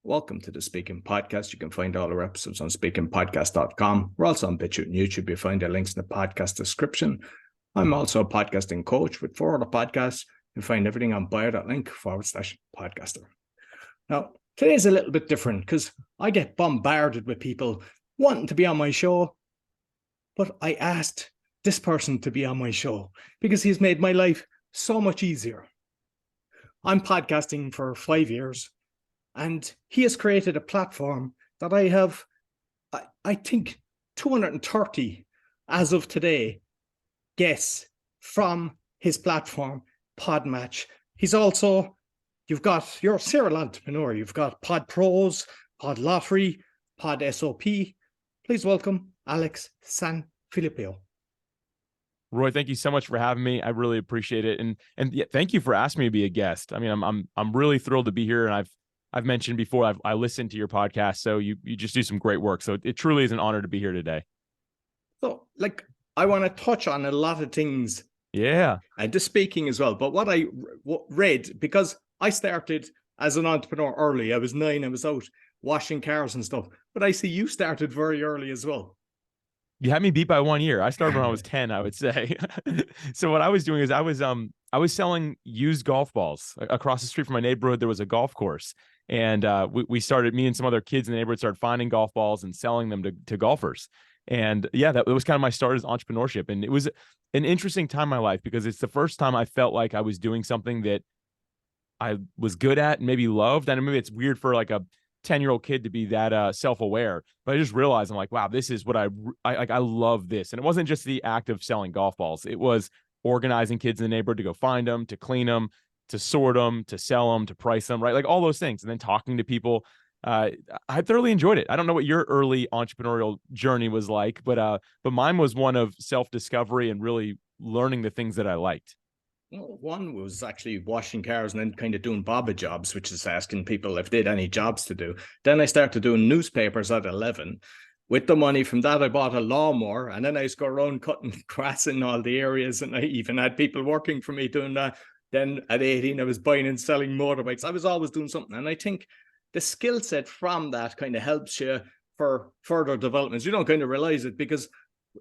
Welcome to the Speaking Podcast. You can find all our episodes on speakingpodcast.com. We're also on BitChute and YouTube. You'll find the links in the podcast description. I'm also a podcasting coach with 4 other podcasts. You'll find everything on bio.link/podcaster. Now, today's a little bit different because I get bombarded with people wanting to be on my show, but I asked this person to be on my show because he's made my life so much easier. I'm podcasting for 5 years. And he has created a platform that I have, I think, 230 as of today guests from his platform, Podmatch. He's also, you're a serial entrepreneur. You've got PodPros, PodLottery, PodSOP. Please welcome Alex Sanfilippo. Roy, thank you so much for having me. I really appreciate it, and yeah, thank you for asking me to be a guest. I mean, I'm really thrilled to be here, and I've mentioned before, I listened to your podcast, so you just do some great work. So it truly is an honor to be here today. So, I want to touch on a lot of things. Yeah. And just speaking as well. But what I read, because I started as an entrepreneur early. I was 9, I was out washing cars and stuff. But I see you started very early as well. You had me beat by 1 year. I started when I was 10, I would say. So what I was doing is I was selling used golf balls. Across the street from my neighborhood, there was a golf course. And we started, me and some other kids in the neighborhood started finding golf balls and selling them to golfers. And yeah, that was kind of my start as entrepreneurship. And it was an interesting time in my life because it's the first time I felt like I was doing something that I was good at and maybe loved. And maybe it's weird for like a 10-year-old kid to be that self-aware, but I just realized, I'm like, wow, this is what I like. I love this. And it wasn't just the act of selling golf balls. It was organizing kids in the neighborhood to go find them, to clean them, to sort them, to sell them, to price them, right? Like all those things. And then talking to people. I thoroughly enjoyed it. I don't know what your early entrepreneurial journey was like, but mine was one of self-discovery and really learning the things that I liked. Well, one was actually washing cars and then kind of doing Baba jobs, which is asking people if they had any jobs to do. Then I started doing newspapers at 11. With the money from that, I bought a lawnmower, and then I used to go around cutting grass in all the areas, and I even had people working for me doing that. Then at 18, I was buying and selling motorbikes. I was always doing something. And I think the skill set from that kind of helps you for further developments. You don't kind of realize it because,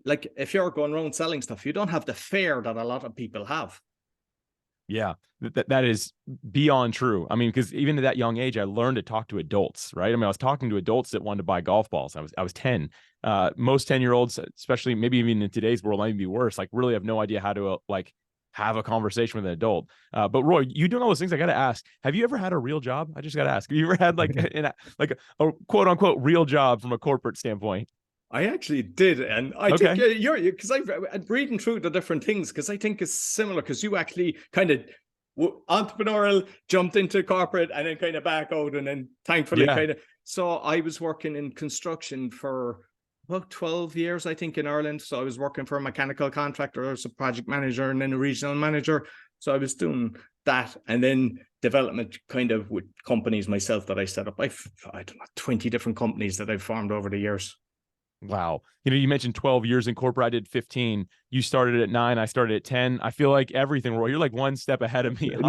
like, if you're going around selling stuff, you don't have the fear that a lot of people have. Yeah, that is beyond true. I mean, because even at that young age, I learned to talk to adults, right? I mean, I was talking to adults that wanted to buy golf balls. I was 10. Most 10-year-olds, especially maybe even in today's world, might even be worse. Like, really have no idea how to have a conversation with an adult. But Roy, you doing all those things, I got to ask, have you ever had a real job? I just got to ask, have you ever had a quote unquote real job from a corporate standpoint? I actually did. And I think you're because I'm reading through the different things, because I think it's similar, because you actually kind of entrepreneurial, jumped into corporate and then kind of back out, and then thankfully so I was working in construction for about 12 years, I think, in Ireland. So I was working for a mechanical contractor as a project manager and then a regional manager. So I was doing that, and then development kind of with companies myself that I set up. I don't know, 20 different companies that I've formed over the years. Wow. You mentioned 12 years in corporate. I did 15. You started at 9. I started at 10. I feel like everything, Roy, you're like one step ahead of me. You've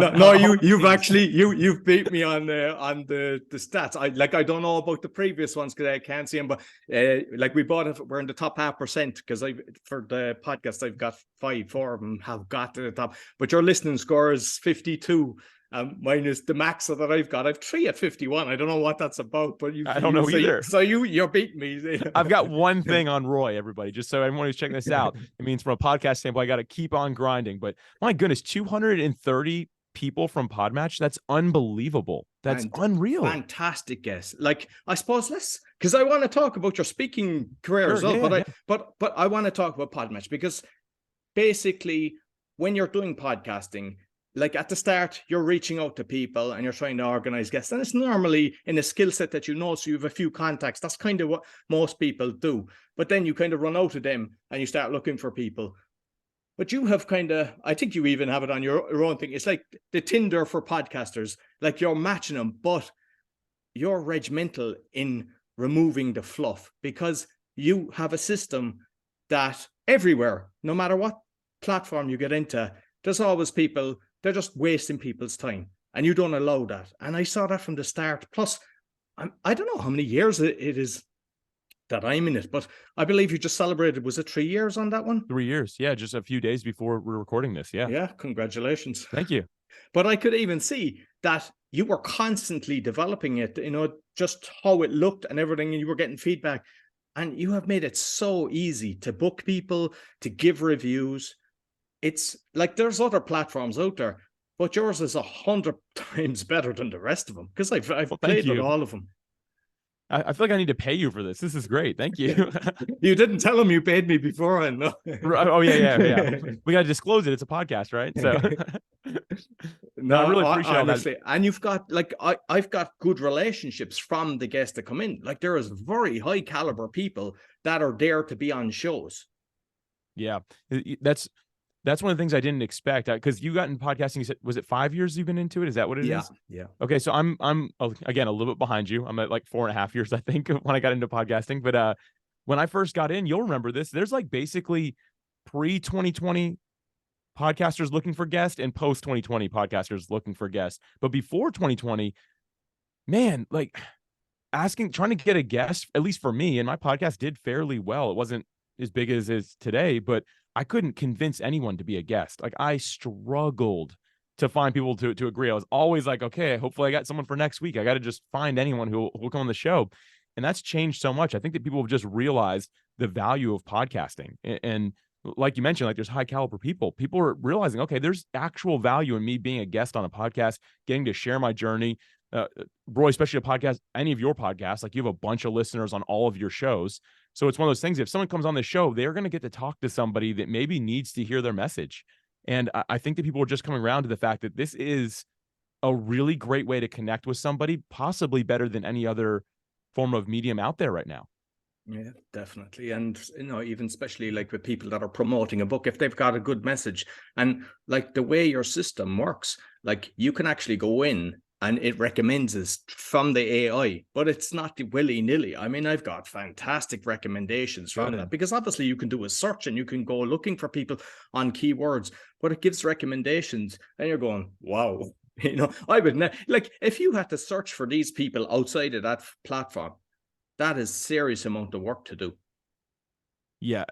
beat me on the stats. I don't know about the previous ones because I can't see them, but we're in the top 0.5%, because for the podcast I've got 4 of them have got to the top. But your listening score is 52. Minus the max that I've got. I've 3 at 51. I don't know what that's about, but I don't know either. So you're beating me. I've got one thing on Roy, everybody, just so everyone who's checking this out. It means from a podcast standpoint, I got to keep on grinding. But my goodness, 230 people from Podmatch. That's unbelievable. That's unreal. Fantastic guess. I suppose because I want to talk about your speaking career as well. But I want to talk about Podmatch, because basically when you're doing podcasting, like at the start, you're reaching out to people and you're trying to organize guests. And it's normally in a skill set that so you have a few contacts. That's kind of what most people do. But then you kind of run out of them and you start looking for people. But you have I think you even have it on your own thing. It's like the Tinder for podcasters. Like, you're matching them, but you're regimental in removing the fluff, because you have a system that everywhere, no matter what platform you get into, there's always people. They're just wasting people's time, and you don't allow that. And I saw that from the start. Plus, I don't know how many years it is that I'm in it, but I believe you just celebrated, was it 3 years on that one? 3 years. Yeah. Just a few days before we're recording this. Yeah. Yeah, congratulations. Thank you. But I could even see that you were constantly developing it, just how it looked and everything, and you were getting feedback. And you have made it so easy to book people, to give reviews. It's like there's other platforms out there, but yours is 100 times better than the rest of them, because I've Well, thank played with you. all of them. I feel like I need to pay you for this. This is great. Thank you. You didn't tell them you paid me before, I know. Oh yeah. We got to disclose it. It's a podcast, right? So no, I really appreciate honestly, all that. and you've got I've got good relationships from the guests that come in. Like there is very high caliber people that are there to be on shows. Yeah, that's one of the things I didn't expect, because you got in podcasting. You said, was it 5 years you've been into it? Is that what it is? Yeah. Okay, so I'm again a little bit behind you. I'm at like 4.5 years, I think, when I got into podcasting. But when I first got in, you'll remember this. There's like basically pre-2020 podcasters looking for guests and post-2020 podcasters looking for guests. But before 2020, man, like trying to get a guest, at least for me, and my podcast did fairly well. It wasn't as big as is today, but I couldn't convince anyone to be a guest. Like I struggled to find people to agree. I was always like, okay, hopefully I got someone for next week. I got to just find anyone who will come on the show. And that's changed so much. I think that people have just realized the value of podcasting. And like you mentioned, like there's high caliber people. People are realizing, okay, there's actual value in me being a guest on a podcast, getting to share my journey. Roy, especially a podcast, any of your podcasts, like you have a bunch of listeners on all of your shows. So it's one of those things. If someone comes on the show, they're going to get to talk to somebody that maybe needs to hear their message. And I think that people are just coming around to the fact that this is a really great way to connect with somebody, possibly better than any other form of medium out there right now. Yeah, definitely. And, even especially like with people that are promoting a book, if they've got a good message and like the way your system works, like you can actually go in and it recommends us from the AI, but it's not willy-nilly. I mean, I've got fantastic recommendations from that, because obviously you can do a search and you can go looking for people on keywords, but it gives recommendations and you're going, wow. I would like if you had to search for these people outside of that platform, that is serious amount of work to do. Yeah.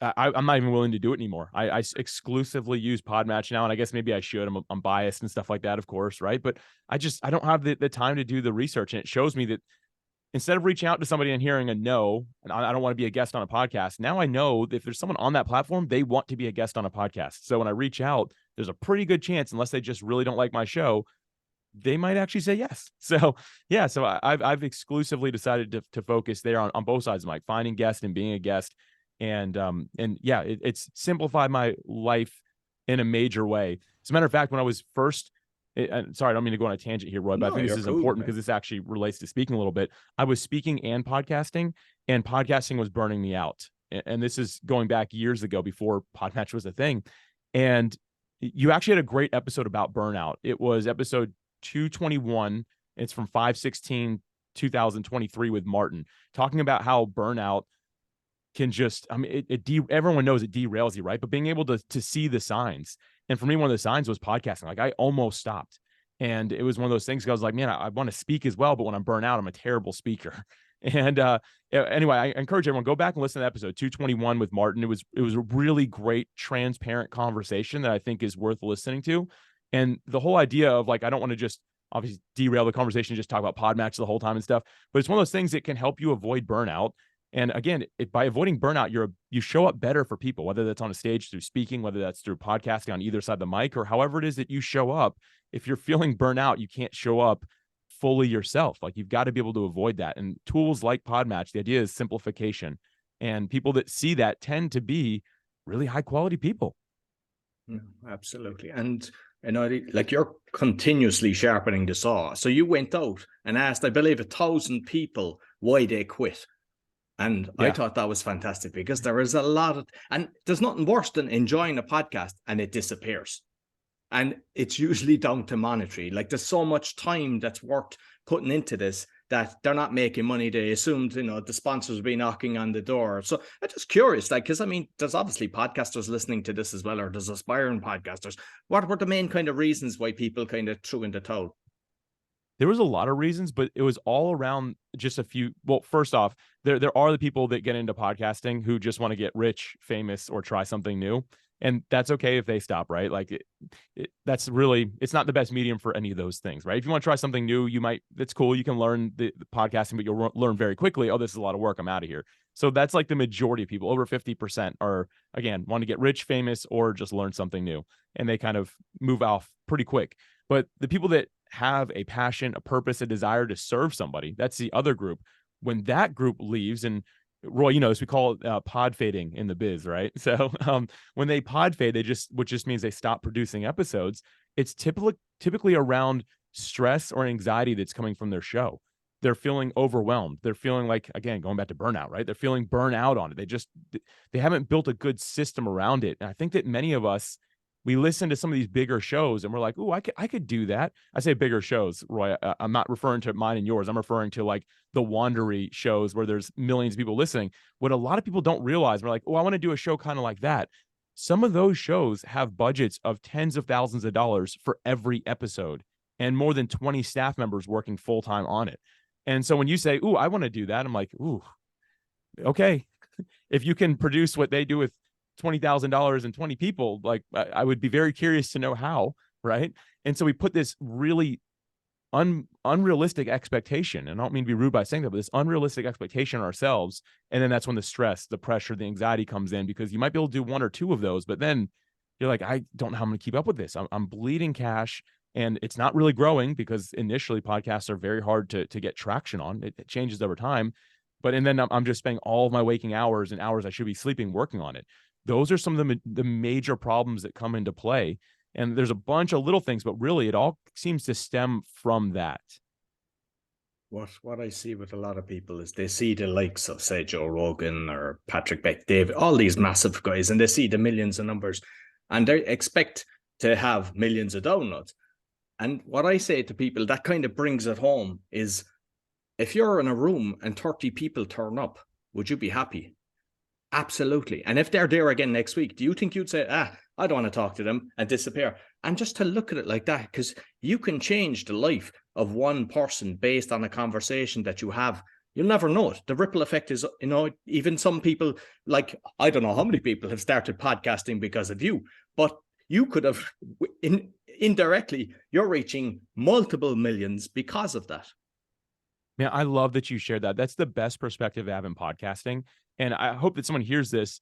I'm not even willing to do it anymore. I exclusively use Podmatch now, and I guess maybe I should. I'm biased and stuff like that, of course, right? But I don't have the time to do the research, and it shows me that instead of reaching out to somebody and hearing a no, and I don't want to be a guest on a podcast, now I know that if there's someone on that platform, they want to be a guest on a podcast. So when I reach out, there's a pretty good chance, unless they just really don't like my show, they might actually say yes. So yeah, so I've exclusively decided to focus there on both sides of Mike, finding guests and being a guest. And yeah, it's simplified my life in a major way. As a matter of fact, when I was first, sorry, I don't mean to go on a tangent here, Roy, but I think this is important because this actually relates to speaking a little bit. I was speaking and podcasting was burning me out. And this is going back years ago before Podmatch was a thing. And you actually had a great episode about burnout. It was episode 221. It's from 5/16/2023 with Martin, talking about how burnout can just, I mean, everyone knows it derails you, right? But being able to see the signs. And for me, one of the signs was podcasting. Like I almost stopped. And it was one of those things. I was like, man, I want to speak as well, but when I'm burnt out, I'm a terrible speaker. And anyway, I encourage everyone, go back and listen to episode 221 with Martin. It was a really great, transparent conversation that I think is worth listening to. And the whole idea of like, I don't want to just obviously derail the conversation, just talk about Podmatch the whole time and stuff, but it's one of those things that can help you avoid burnout. And again, by avoiding burnout, you show up better for people, whether that's on a stage through speaking, whether that's through podcasting on either side of the mic, or however it is that you show up. If you're feeling burnout, you can't show up fully yourself. Like you've got to be able to avoid that. And tools like Podmatch, the idea is simplification. And people that see that tend to be really high quality people. Absolutely. And like you're continuously sharpening the saw. So you went out and asked, I believe, 1,000 people why they quit. And yeah. I thought that was fantastic, because there is a lot of, and there's nothing worse than enjoying a podcast and it disappears. And it's usually down to monetary. Like there's so much time that's worth putting into this that they're not making money. They assumed, the sponsors will be knocking on the door. So I'm just curious, like, because I mean, there's obviously podcasters listening to this as well, or there's aspiring podcasters. What were the main kind of reasons why people kind of threw in the towel? There was a lot of reasons, but it was all around just a few. Well, first off, there are the people that get into podcasting who just want to get rich, famous, or try something new. And that's okay if they stop, right? Like that's really, it's not the best medium for any of those things, right? If you want to try something new, that's cool. You can learn the podcasting, but you'll learn very quickly. Oh, this is a lot of work. I'm out of here. So that's like the majority of people. Over 50% are, again, want to get rich, famous, or just learn something new. And they kind of move off pretty quick. But the people that have a passion, a purpose, a desire to serve somebody, that's the other group. When that group leaves, and Roy, as we call it pod fading in the biz, right? So when they pod fade, which just means they stop producing episodes. It's typically around stress or anxiety that's coming from their show. They're feeling overwhelmed. They're feeling like, again, going back to burnout, right? They're feeling burnout on it. They haven't built a good system around it. And I think that many of us, we listen to some of these bigger shows and we're like, oh, I could do that. I say bigger shows, Roy. I'm not referring to mine and yours. I'm referring to like the Wandery shows where there's millions of people listening. What a lot of people don't realize, we're like, oh, I want to do a show kind of like that. Some of those shows have budgets of tens of thousands of dollars for every episode and more than 20 staff members working full time on it. And so when you say, oh, I want to do that, I'm like, ooh, okay. If you can produce what they do with $20,000 and 20 people, like I would be very curious to know how, right? And so we put this really unrealistic expectation, and I don't mean to be rude by saying that, but this unrealistic expectation on ourselves. And then that's when the stress, the pressure, the anxiety comes in, because you might be able to do one or two of those, but then you're like, I don't know how I'm going to keep up with this. I'm bleeding cash, and it's not really growing, because initially podcasts are very hard to get traction on. It changes over time. And then I'm just spending all of my waking hours and hours I should be sleeping working on it. Those are some of the major problems that come into play. And there's a bunch of little things, but really it all seems to stem from that. What I see with a lot of people is they see the likes of, say, Joe Rogan or Patrick Beck, David, all these massive guys, and they see the millions of numbers, and they expect to have millions of downloads. And what I say to people that kind of brings it home is, if you're in a room and 30 people turn up, would you be happy? Absolutely. And if they're there again next week, do you think you'd say, I don't want to talk to them, and disappear? And just to look at it like that, because you can change the life of one person based on a conversation that you have. You'll never know it. The ripple effect is, even some people, like, I don't know how many people have started podcasting because of you, but you could have, indirectly, you're reaching multiple millions because of that. Man, I love that you shared that. That's the best perspective I have in podcasting. And I hope that someone hears this.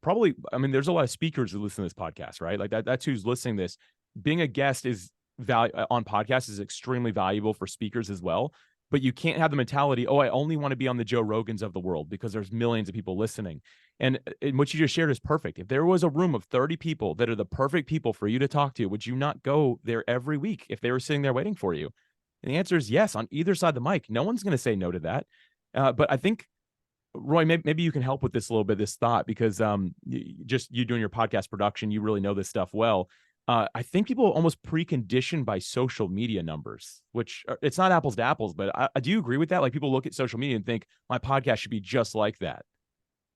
Probably, I mean, there's a lot of speakers who listen to this podcast, right? Like that's who's listening to this. Being a guest on podcasts is extremely valuable for speakers as well. But you can't have the mentality, oh, I only want to be on the Joe Rogans of the world, because there's millions of people listening. And what you just shared is perfect. If there was a room of 30 people that are the perfect people for you to talk to, would you not go there every week if they were sitting there waiting for you? And the answer is yes, on either side of the mic. No one's going to say no to that. But I think, Roy, maybe you can help with this a little bit, this thought, because you doing your podcast production, you really know this stuff well. I think people are almost preconditioned by social media numbers, which it's not apples to apples, but do you agree with that? Like, people look at social media and think my podcast should be just like that.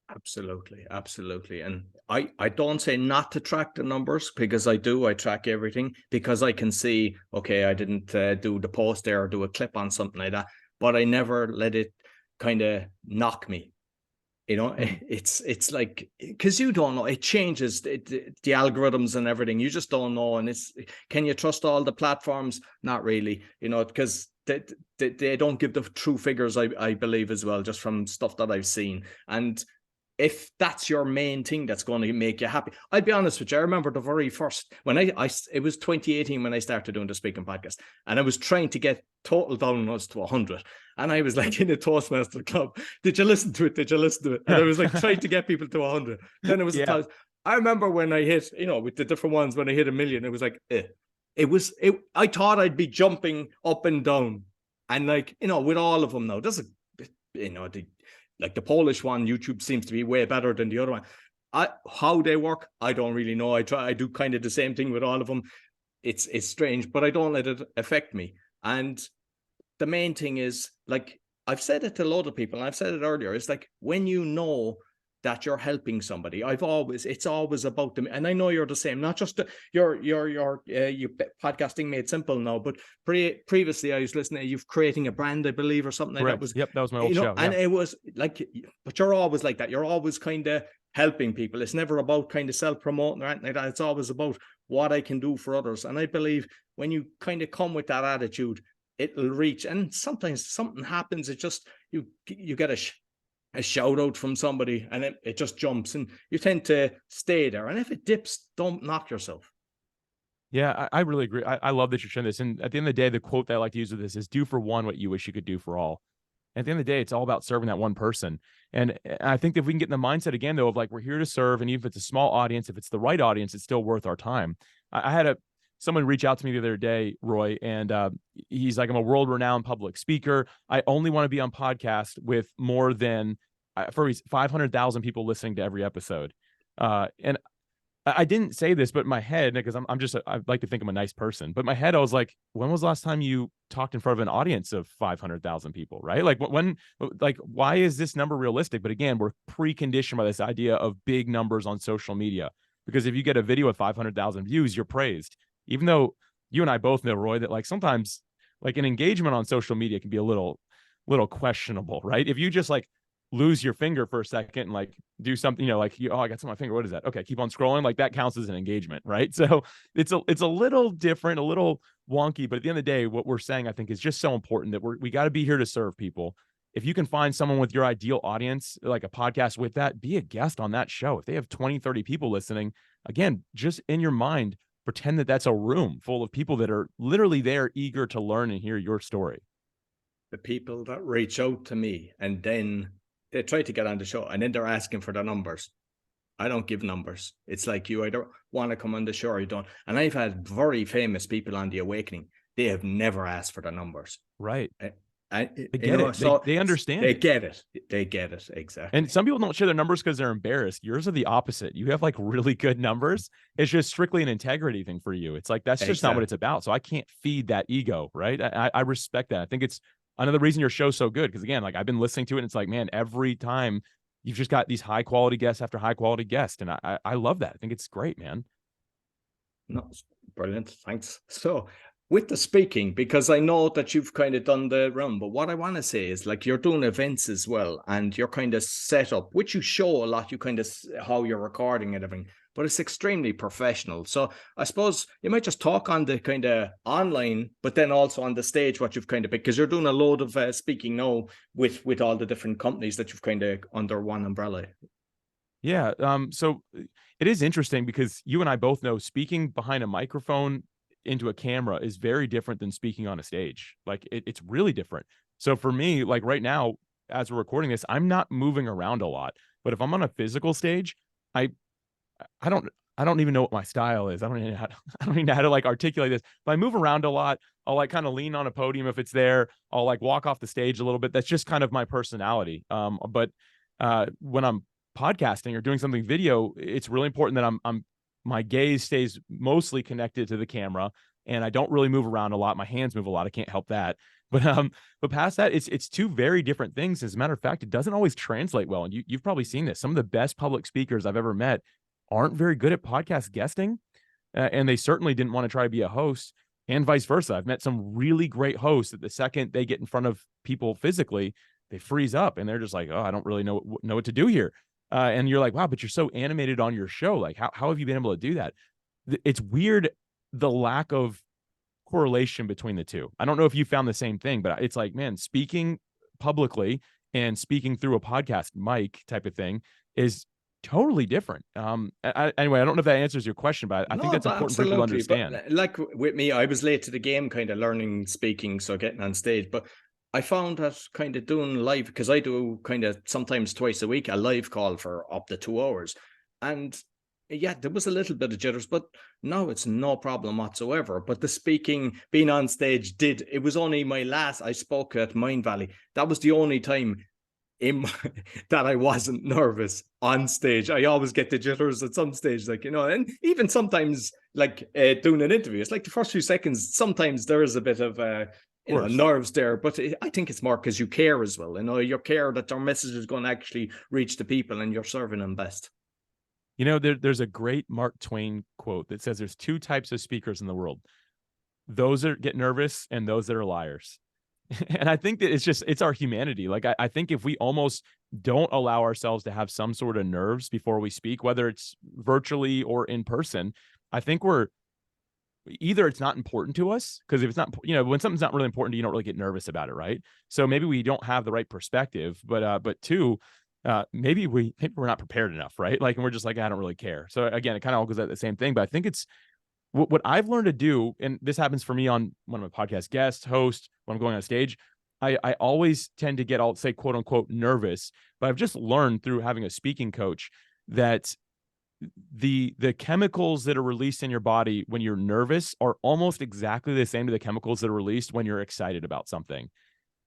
Absolutely. And I don't say not to track the numbers, because I track everything, because I can see, okay, I didn't do the post there or do a clip on something like that, but I never let it kind of knock me. It's like, because you don't know, it changes the algorithms and everything. You just don't know. And can you trust all the platforms? Not really, because they don't give the true figures, I believe, as well, just from stuff that I've seen. And if that's your main thing that's going to make you happy, I'd be honest with you. I remember the very first, when it was 2018 when I started doing the speaking podcast, and I was trying to get total downloads to 100. And I was like in a Toastmaster club. Did you listen to it? And I was like trying to get people to 100. Then it was 1,000. I remember when I hit, with the different ones, when I hit 1 million, it was like, I thought I'd be jumping up and down. And with all of them now, there's like the Polish one, YouTube seems to be way better than the other one. How they work, I don't really know. I do kind of the same thing with all of them. It's strange, but I don't let it affect me. And the main thing is, like, I've said it to a lot of people, and I've said it earlier, it's like, when you know that you're helping somebody. It's always about them. And I know you're the same, not just your podcasting made simple now, but previously I was listening to you creating a brand, I believe, or something like Correct. that. Was, Yep, that was my old show. and it was like, but you're always like that. You're always kind of helping people. It's never about kind of self-promoting or anything like that. It's always about what I can do for others. And I believe when you kind of come with that attitude, it'll reach. And sometimes something happens. It just, you get a shout out from somebody and it just jumps and you tend to stay there. And if it dips, don't knock yourself. Yeah, I really agree. I love that you're sharing this. And at the end of the day, the quote that I like to use with this is do for one what you wish you could do for all. At the end of the day, it's all about serving that one person. And I think that if we can get in the mindset again, though, of like, we're here to serve, and even if it's a small audience, if it's the right audience, it's still worth our time. I had someone reach out to me the other day, Roy, and he's like, I'm a world-renowned public speaker. I only want to be on podcast with more than 500,000 people listening to every episode. And I didn't say this, but in my head, because I like to think I'm a nice person, but in my head, I was like, when was the last time you talked in front of an audience of 500,000 people, right? Like why is this number realistic? But again, we're preconditioned by this idea of big numbers on social media, because if you get a video with 500,000 views, you're praised. Even though you and I both know, Roy, that like sometimes like an engagement on social media can be a little questionable, right? If you just like lose your finger for a second and like do something, I got something on my finger. What is that? Okay, keep on scrolling. Like that counts as an engagement, right? So it's a little different, a little wonky, but at the end of the day, what we're saying, I think, is just so important that we got to be here to serve people. If you can find someone with your ideal audience, like a podcast with that, be a guest on that show. If they have 20, 30 people listening, again, just in your mind, pretend that that's a room full of people that are literally there eager to learn and hear your story. The people that reach out to me and then they try to get on the show and then they're asking for the numbers. I don't give numbers. It's like, you either want to come on the show or you don't. And I've had very famous people on The Awakening. They have never asked for the numbers. Right. They get it. So they understand. They get it. They get it. Exactly. And some people don't share their numbers because they're embarrassed. Yours are the opposite. You have like really good numbers. It's just strictly an integrity thing for you. It's like, that's just not what it's about. So I can't feed that ego, right? I respect that. I think it's another reason your show's so good. Because again, like I've been listening to it and it's like, man, every time you've just got these high quality guests after high quality guests. And I love that. I think it's great, man. No, brilliant. Thanks. So with the speaking, because I know that you've kind of done the run, but what I want to say is like you're doing events as well and you're kind of set up, which you show a lot, you kind of how you're recording and everything, but it's extremely professional. So I suppose you might just talk on the kind of online, but then also on the stage, what you've kind of, because you're doing a load of speaking now with all the different companies that you've kind of under one umbrella. Yeah. So it is interesting because you and I both know speaking behind a microphone into a camera is very different than speaking on a stage. Like it's really different. So for me, like right now, as we're recording this, I'm not moving around a lot, but if I'm on a physical stage, I don't even know what my style is. I don't even know how to like articulate this, but I move around a lot. I'll like kind of lean on a podium if it's there. I'll like walk off the stage a little bit. That's just kind of my personality. But when I'm podcasting or doing something video, it's really important that my gaze stays mostly connected to the camera and I don't really move around a lot. My hands move a lot. I can't help that. But past that, it's two very different things. As a matter of fact, it doesn't always translate well. And you've probably seen this. Some of the best public speakers I've ever met aren't very good at podcast guesting. And they certainly didn't want to try to be a host, and vice versa. I've met some really great hosts that the second they get in front of people physically, they freeze up and they're just like, oh, I don't really know what to do here. And you're like, wow, but you're so animated on your show. Like, how have you been able to do that? It's weird, the lack of correlation between the two. I don't know if you found the same thing, but it's like, man, speaking publicly and speaking through a podcast mic type of thing is totally different. Anyway, I don't know if that answers your question, but I think that's important for people to understand. But like with me, I was late to the game, kind of learning speaking, so getting on stage, but I found that kind of doing live, because I do kind of sometimes twice a week, a live call for up to 2 hours. And yeah, there was a little bit of jitters, but no, it's no problem whatsoever. But the speaking, being on stage it was only I spoke at Mind Valley. That was the only time that I wasn't nervous on stage. I always get the jitters at some stage, like, and even sometimes like doing an interview, it's like the first few seconds, sometimes there is a bit of nerves there, but I think it's more because you care as well. You care that your message is going to actually reach the people and you're serving them best. There's a great Mark Twain quote that says there's two types of speakers in the world: those that get nervous and those that are liars. And I think that it's our humanity. Like, I think if we almost don't allow ourselves to have some sort of nerves before we speak, whether it's virtually or in person, I think either it's not important to us, because if it's not, when something's not really important to you, don't really get nervous about it, right? So maybe we don't have the right perspective, but two, maybe we're not prepared enough, right? Like, and we're just like, I don't really care. So again, it kind of all goes at the same thing. But I think it's what I've learned to do, and this happens for me on when I'm a podcast guest, host, when I'm going on stage. I always tend to get, I'll say, quote unquote, nervous, but I've just learned through having a speaking coach that the chemicals that are released in your body when you're nervous are almost exactly the same to the chemicals that are released when you're excited about something.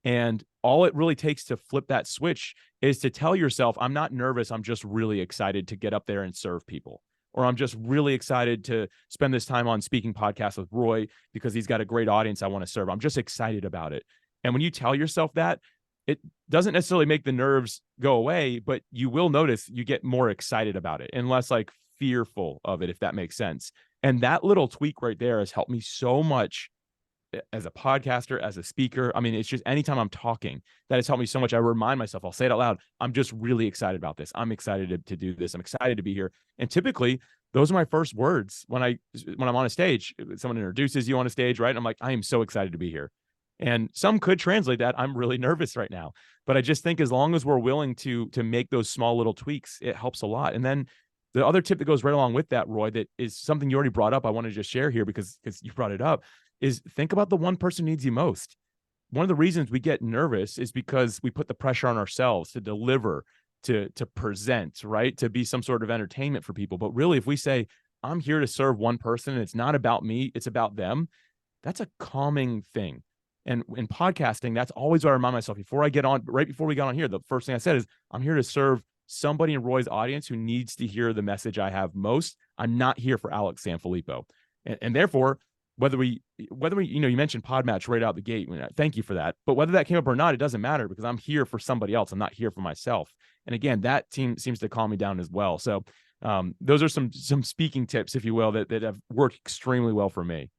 And all it really takes to flip that switch is to tell yourself, I'm not nervous, I'm just really excited to get up there and serve people. Or I'm just really excited to spend this time on speaking podcast with Roy because he's got a great audience I want to serve. I'm just excited about it. And when you tell yourself that, it doesn't necessarily make the nerves go away, but you will notice you get more excited about it and less like fearful of it, if that makes sense. And that little tweak right there has helped me so much as a podcaster, as a speaker. I mean, it's just anytime I'm talking, that has helped me so much. I remind myself, I'll say it out loud, I'm just really excited about this. I'm excited to do this. I'm excited to be here. And typically those are my first words when I'm on a stage. Someone introduces you on a stage, right? And I'm like, I am so excited to be here. And some could translate that, I'm really nervous right now. But I just think as long as we're willing to make those small little tweaks, it helps a lot. And then the other tip that goes right along with that, Roy, that is something you already brought up, I want to just share here because you brought it up, is think about the one person who needs you most. One of the reasons we get nervous is because we put the pressure on ourselves to deliver, to present, right? To be some sort of entertainment for people. But really, if we say, I'm here to serve one person and it's not about me, it's about them, that's a calming thing. And in podcasting, that's always what I remind myself right before we got on here. The first thing I said is, I'm here to serve somebody in Roy's audience who needs to hear the message I have most. I'm not here for Alex Sanfilippo. And therefore, whether we, you mentioned Podmatch right out the gate. Thank you for that. But whether that came up or not, it doesn't matter because I'm here for somebody else. I'm not here for myself. And again, that team seems to calm me down as well. So those are some speaking tips, if you will, that have worked extremely well for me.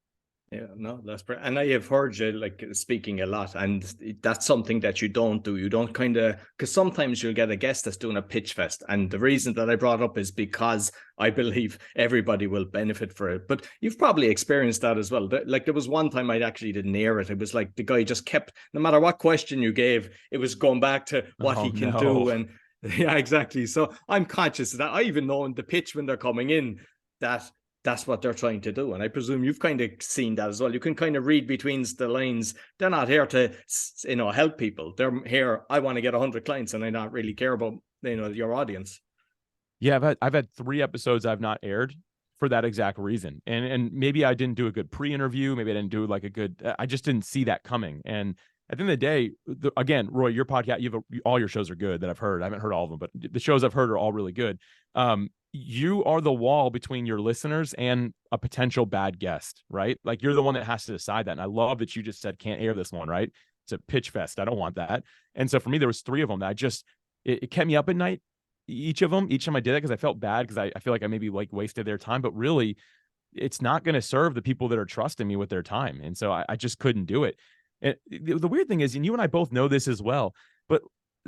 Yeah, no, that's great. And I have heard you like speaking a lot, and that's something that you don't do. You don't because sometimes you'll get a guest that's doing a pitch fest. And the reason that I brought up is because I believe everybody will benefit for it. But you've probably experienced that as well. Like there was one time I actually didn't hear it. It was like the guy just kept, no matter what question you gave, it was going back to what he can do. And yeah, exactly. So I'm conscious of that. I even know in the pitch when they're coming in that's what they're trying to do. And I presume you've kind of seen that as well. You can kind of read between the lines. They're not here to, help people. They're here, I want to get 100 clients and I not really care about, your audience. Yeah, I've had 3 episodes I've not aired for that exact reason. And maybe I didn't do a good pre-interview. Maybe I didn't do I just didn't see that coming. And at the end of the day, again, Roy, your podcast, all your shows are good that I've heard. I haven't heard all of them, but the shows I've heard are all really good. You are the wall between your listeners and a potential bad guest, right? Like you're the one that has to decide that. And I love that you just said, can't air this one, right? It's a pitch fest. I don't want that. And so for me, there was 3 of them that it kept me up at night. Each time I did it because I felt bad because I feel like I maybe wasted their time, but really it's not going to serve the people that are trusting me with their time. And so I just couldn't do it. And the weird thing is, and you and I both know this as well, but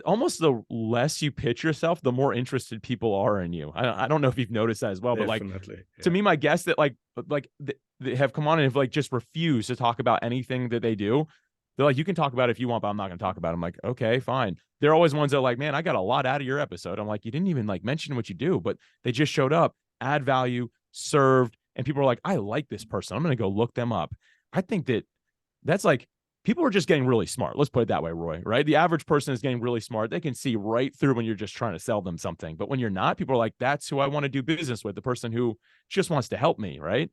almost the less you pitch yourself, the more interested people are in you. I don't know if you've noticed that as well, Definitely, but to me, my guests that they have come on and have just refused to talk about anything that they do. They're like, you can talk about it if you want, but I'm not going to talk about it. I'm like, okay, fine. They're always ones that are like, man, I got a lot out of your episode. I'm like, you didn't even mention what you do, but they just showed up, add value, served. And people are like, I like this person. I'm going to go look them up. I think that's people are just getting really smart. Let's put it that way, Roy, right? The average person is getting really smart. They can see right through when you're just trying to sell them something. But when you're not, people are like, that's who I want to do business with, the person who just wants to help me, right?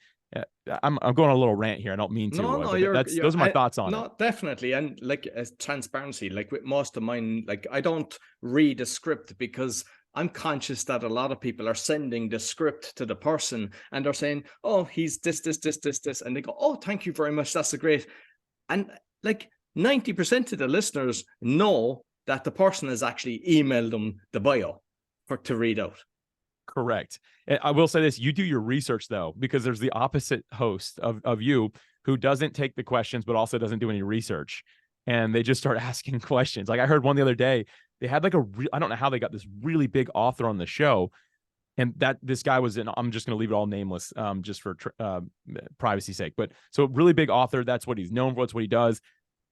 I'm going on a little rant here. I don't mean to, Roy, but those are my thoughts on it. No, definitely. And as transparency, with most of mine, I don't read a script because I'm conscious that a lot of people are sending the script to the person and they're saying, oh, he's this. And they go, oh, thank you very much. That's a great. And like 90% of the listeners know that the person has actually emailed them the bio to read out. Correct. And I will say this, you do your research though, because there's the opposite host of you who doesn't take the questions, but also doesn't do any research. And they just start asking questions. Like I heard one the other day, they had like I don't know how they got this really big author on the show. And that this guy was I'm just going to leave it all nameless, just for privacy's sake. But so really big author, that's what he's known for, that's what he does.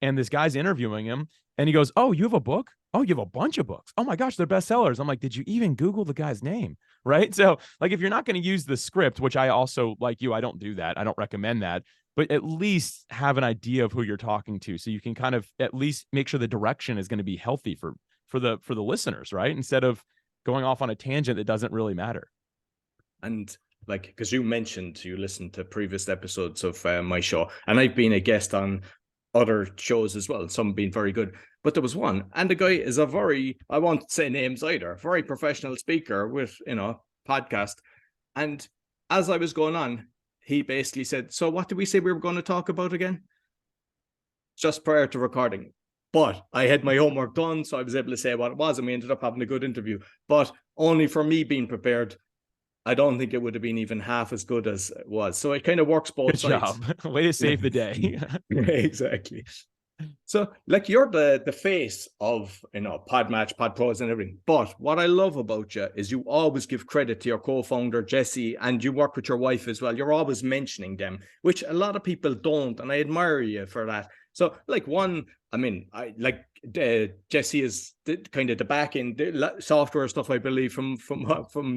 And this guy's interviewing him and he goes, "Oh, you have a book? Oh, you have a bunch of books. Oh my gosh, they're bestsellers." I'm like, "Did you even Google the guy's name?" Right. So like, if you're not going to use the script, which I also, like you, I don't do that. I don't recommend that, but at least have an idea of who you're talking to. So you can kind of at least make sure the direction is going to be healthy for the listeners, right? Instead of going off on a tangent that doesn't really matter. And like, because you mentioned you listened to previous episodes of my show, and I've been a guest on other shows as well, some being very good, but there was one, and the guy is a very, I won't say names either, very professional speaker with, podcast. And as I was going on, he basically said, "So what did we say we were going to talk about again?" Just prior to recording. But I had my homework done, so I was able to say what it was, and we ended up having a good interview. But only for me being prepared, I don't think it would have been even half as good as it was. So it kind of works both Good sides. job. Way to save the day. Exactly. So like, you're the face of, Podmatch, PodPros and everything. But what I love about you is you always give credit to your co-founder, Jesse, and you work with your wife as well. You're always mentioning them, which a lot of people don't. And I admire you for that. So like, I like Jesse is kind of the back end software stuff, I believe, from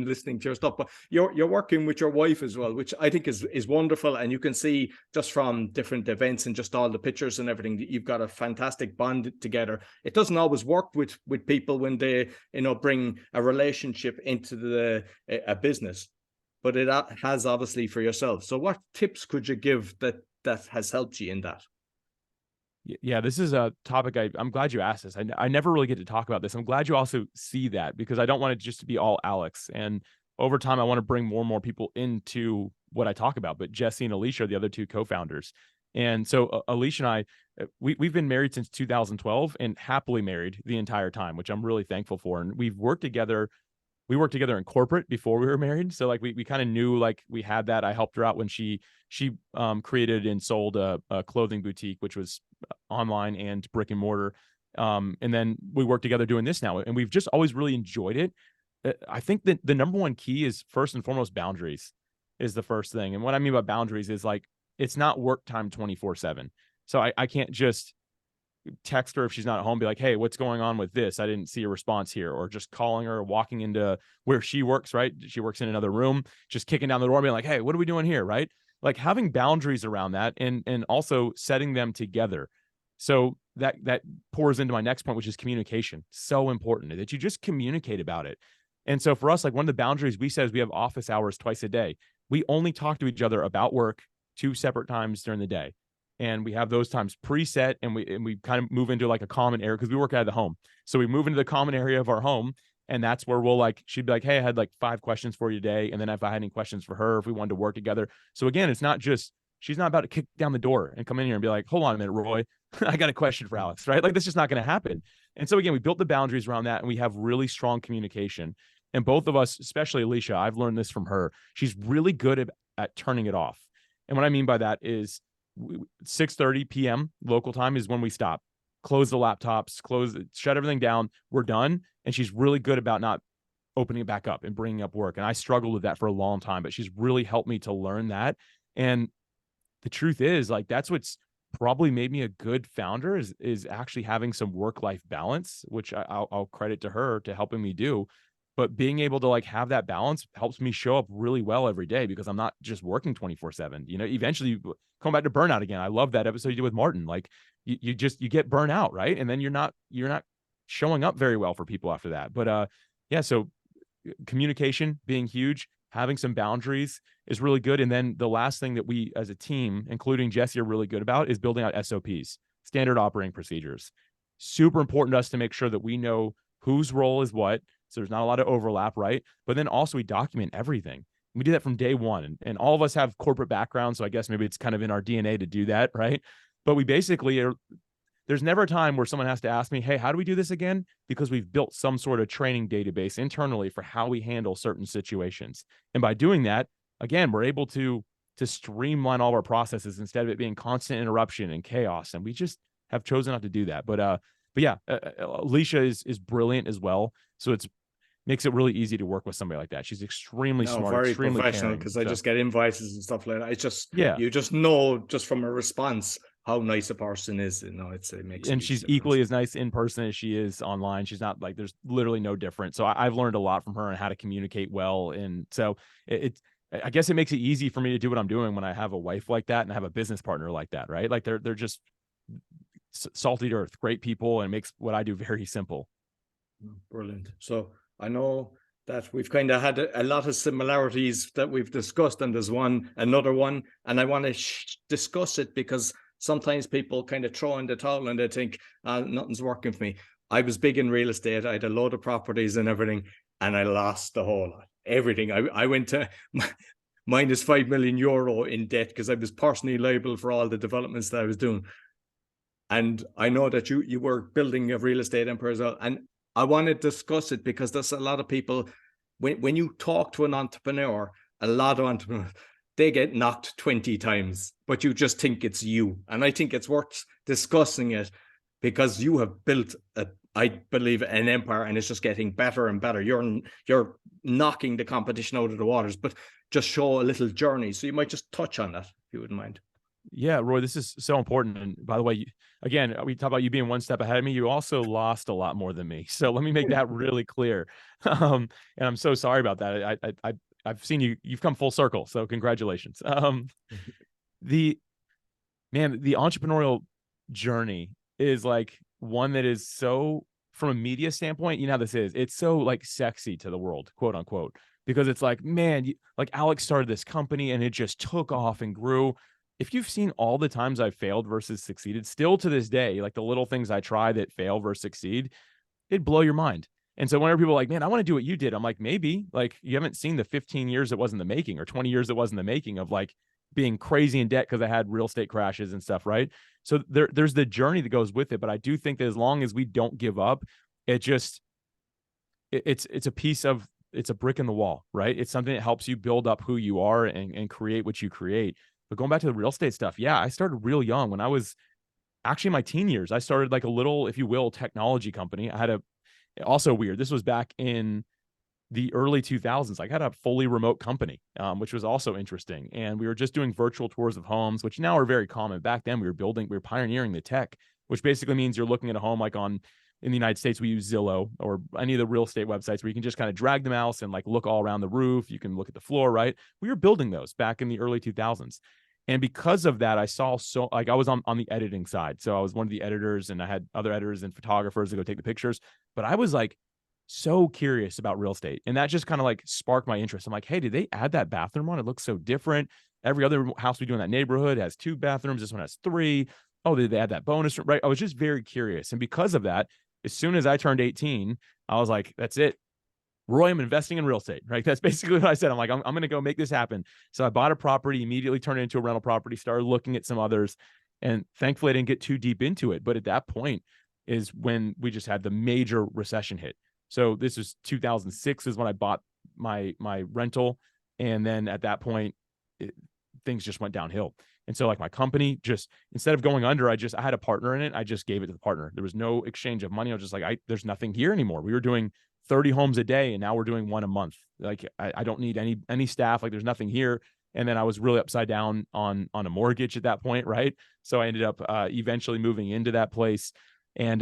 listening to your stuff. But you're working with your wife as well, which I think is wonderful. And you can see just from different events and just all the pictures and everything that you've got a fantastic bond together. It doesn't always work with people when they bring a relationship into a business, but it has obviously for yourself. So what tips could you give that has helped you in that? Yeah, this is a topic I'm glad you asked this. I never really get to talk about this. I'm glad you also see that, because I don't want it just to be all Alex. And over time, I want to bring more and more people into what I talk about. But Jesse and Alicia are the other two co-founders. And so Alicia and I, we've been married since 2012 and happily married the entire time, which I'm really thankful for. And we've worked together. We worked together in corporate before we were married. So like we kind of knew, like we had that. I helped her out when she created and sold a clothing boutique, which was online and brick and mortar. And then we work together doing this now, and we've just always really enjoyed it. I think that the number one key is, first and foremost, boundaries is the first thing. And what I mean by boundaries is, like, it's not work time 24/7. So I can't just text her if she's not at home, be like, "Hey, what's going on with this? I didn't see a response here." Or just calling her or walking into where she works, right? She works in another room, just kicking down the door, being like, "Hey, what are we doing here?" Right? Like, having boundaries around that, and also setting them together. So that pours into my next point, which is communication. So important that you just communicate about it. And so for us, like, one of the boundaries we said is we have office hours twice a day. We only talk to each other about work 2 separate times during the day. And we have those times preset, and we kind of move into like a common area, because we work out of the home. So we move into the common area of our home, and that's where we'll, like, she'd be like, "Hey, I had like 5 questions for you today." And then if I had any questions for her, if we wanted to work together. So again, it's not just, she's not about to kick down the door and come in here and be like, "Hold on a minute, Roy, I got a question for Alex," right? Like, that's just not going to happen. And so again, we built the boundaries around that, and we have really strong communication. And both of us, especially Alicia, I've learned this from her, she's really good at turning it off. And what I mean by that is 6:30 p.m. local time is when we stop, close the laptops, shut everything down. We're done. And she's really good about not opening it back up and bringing up work. And I struggled with that for a long time, but she's really helped me to learn that. And the truth is, like, that's what's probably made me a good founder, is actually having some work-life balance, which I'll credit to her to helping me do. But being able to, like, have that balance helps me show up really well every day, because I'm not just working 24/7. Eventually you come back to burnout again. I love that episode you did with Martin. Like, you get burnt out, right? And then you're not showing up very well for people after that. But yeah, so communication being huge, having some boundaries is really good. And then the last thing that we as a team, including Jesse, are really good about is building out SOPs, standard operating procedures. Super important to us to make sure that we know whose role is what, so there's not a lot of overlap, right? But then also we document everything. We do that from day one. And all of us have corporate backgrounds, so I guess maybe it's kind of in our DNA to do that, right? But we basically are, there's never a time where someone has to ask me, hey, how do we do this again? Because we've built some sort of training database internally for how we handle certain situations. And by doing that, again, we're able to streamline all of our processes instead of it being constant interruption and chaos. And we just have chosen not to do that. But yeah, Alicia is brilliant as well. So it's makes it really easy to work with somebody like that. She's extremely smart, very extremely professional, caring. because I just get invoices and stuff like that. It's just, yeah, you just know just from a response how nice a person is. You know, it makes a and huge she's difference. equally as nice in person as she is online. She's not like, there's literally no difference. So I've learned a lot from her and how to communicate well. And so I guess it makes it easy for me to do what I'm doing when I have a wife like that and I have a business partner like that, right? Like they're just salty earth, great people, and it makes what I do very simple. Brilliant. So I know that we've kind of had a lot of similarities that we've discussed, and there's another one, and I want to discuss it because sometimes people kind of throw in the towel and they think, nothing's working for me. I was big in real estate. I had a load of properties and everything, and I lost the whole lot. Everything. I went to minus €5 million in debt because I was personally liable for all the developments that I was doing. And I know that you were building a real estate empire as well. And I want to discuss it because there's a lot of people, when you talk to an entrepreneur, a lot of entrepreneurs, they get knocked 20 times, but you just think it's you. And I think it's worth discussing it because you have built, I believe, an empire, and it's just getting better and better. You're knocking the competition out of the waters, but just show a little journey. So you might just touch on that, if you wouldn't mind. Yeah, Roy, this is so important. And by the way, again, we talk about you being one step ahead of me. You also lost a lot more than me. So let me make that really clear. And I'm so sorry about that. I've seen you've come full circle. So congratulations. The entrepreneurial journey is like one that is so, from a media standpoint, you know how this is. It's so like sexy to the world, quote unquote, because it's like, man, like Alex started this company and it just took off and grew. If you've seen all the times I've failed versus succeeded, still to this day, like the little things I try that fail versus succeed, it'd blow your mind. And so whenever people are like, man, I want to do what you did, I'm like, maybe, like, you haven't seen the 15 years it was in the making, or 20 years it was in the making of like being crazy in debt because I had real estate crashes and stuff, right? So there's the journey that goes with it. But I do think that as long as we don't give up, it's a piece of, it's a brick in the wall, right? It's something that helps you build up who you are and create what you create. But going back to the real estate stuff, yeah, I started real young. When I was actually in my teen years, I started like a little, if you will, technology company. I had also weird. This was back in the early 2000s. I had a fully remote company, which was also interesting. And we were just doing virtual tours of homes, which now are very common. Back then we were pioneering the tech, which basically means you're looking at a home like in the United States, we use Zillow or any of the real estate websites where you can just kind of drag the mouse and like look all around the roof. You can look at the floor, right? We were building those back in the early 2000s. And because of that, I saw I was on the editing side. So I was one of the editors, and I had other editors and photographers to go take the pictures. But I was like so curious about real estate. And that just kind of like sparked my interest. I'm like, hey, did they add that bathroom on? It looks so different. Every other house we do in that neighborhood has 2 bathrooms. This one has 3. Oh, did they add that bonus room? Right. I was just very curious. And because of that, as soon as I turned 18, I was like, that's it. Roy, I'm investing in real estate, right? That's basically what I said. I'm like, I'm going to go make this happen. So I bought a property, immediately turned it into a rental property, started looking at some others. And thankfully I didn't get too deep into it. But at that point is when we just had the major recession hit. So this was 2006 is when I bought my rental. And then at that point, things just went downhill. And so like my company, just instead of going under, I had a partner in it. I just gave it to the partner. There was no exchange of money. I was just like, there's nothing here anymore. We were doing 30 homes a day, and now we're doing 1 a month. Like I don't need any staff. Like there's nothing here. And then I was really upside down on a mortgage at that point. Right. So I ended up eventually moving into that place. And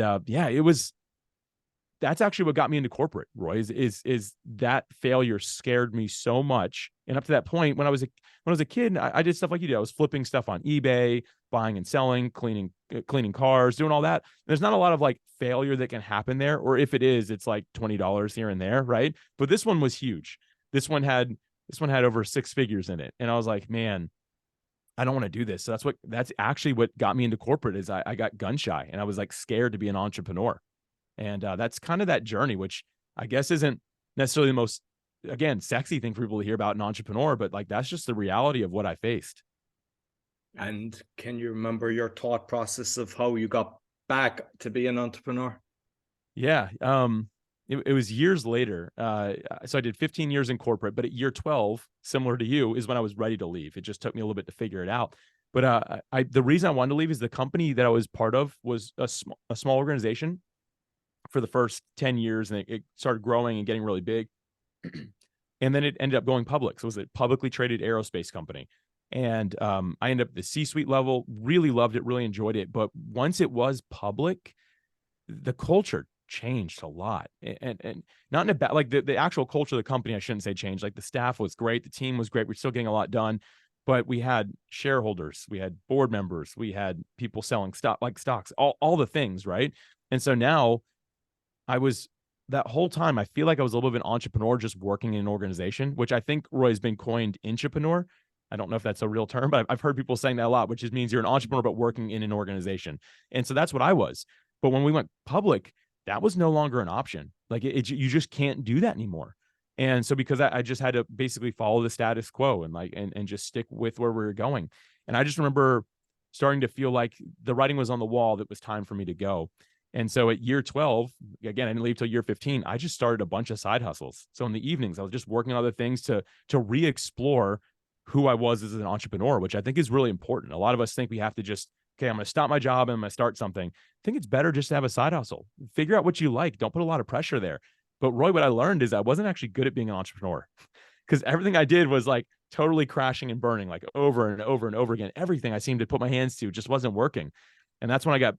that's actually what got me into corporate, Roy, is that failure scared me so much. And up to that point, when I was a kid, I did stuff like you did. I was flipping stuff on eBay, buying and selling, cleaning cars, doing all that. There's not a lot of like failure that can happen there. Or if it is, it's like $20 here and there. Right. But this one was huge. This one had over 6 figures in it. And I was like, man, I don't want to do this. So that's actually what got me into corporate is I got gun shy, and I was like scared to be an entrepreneur. And that's kind of that journey, which I guess isn't necessarily the most, again, sexy thing for people to hear about an entrepreneur, but like, that's just the reality of what I faced. And can you remember your thought process of how you got back to be an entrepreneur? Yeah. It was years later. So I did 15 years in corporate, but at year 12, similar to you, is when I was ready to leave. It just took me a little bit to figure it out. But the reason I wanted to leave is the company that I was part of was a small organization for the first 10 years, and it started growing and getting really big. And then it ended up going public. So it was a publicly traded aerospace company. And I ended up at the C-suite level, really loved it, really enjoyed it. But once it was public, the culture changed a lot, and not in a bad, like the actual culture of the company, I shouldn't say changed. Like the staff was great, the team was great, we're still getting a lot done, but we had shareholders, we had board members, we had people selling stocks, all the things, right? And so now I was that whole time, I feel like I was a little bit of an entrepreneur just working in an organization, which I think Roy has been coined intrapreneur. I don't know if that's a real term, but I've heard people saying that a lot, which just means you're an entrepreneur, but working in an organization. And so that's what I was. But when we went public, that was no longer an option. Like you just can't do that anymore. And so because I just had to basically follow the status quo and just stick with where we were going. And I just remember starting to feel like the writing was on the wall that it was time for me to go. And so at year 12, again, I didn't leave till year 15. I just started a bunch of side hustles. So in the evenings, I was just working on other things to re-explore who I was as an entrepreneur, which I think is really important. A lot of us think we have to just, okay, I'm going to stop my job and I'm going to start something. I think it's better just to have a side hustle. Figure out what you like. Don't put a lot of pressure there. But Roy, what I learned is I wasn't actually good at being an entrepreneur because everything I did was like totally crashing and burning, like over and over and over again. Everything I seemed to put my hands to just wasn't working. And that's when I don't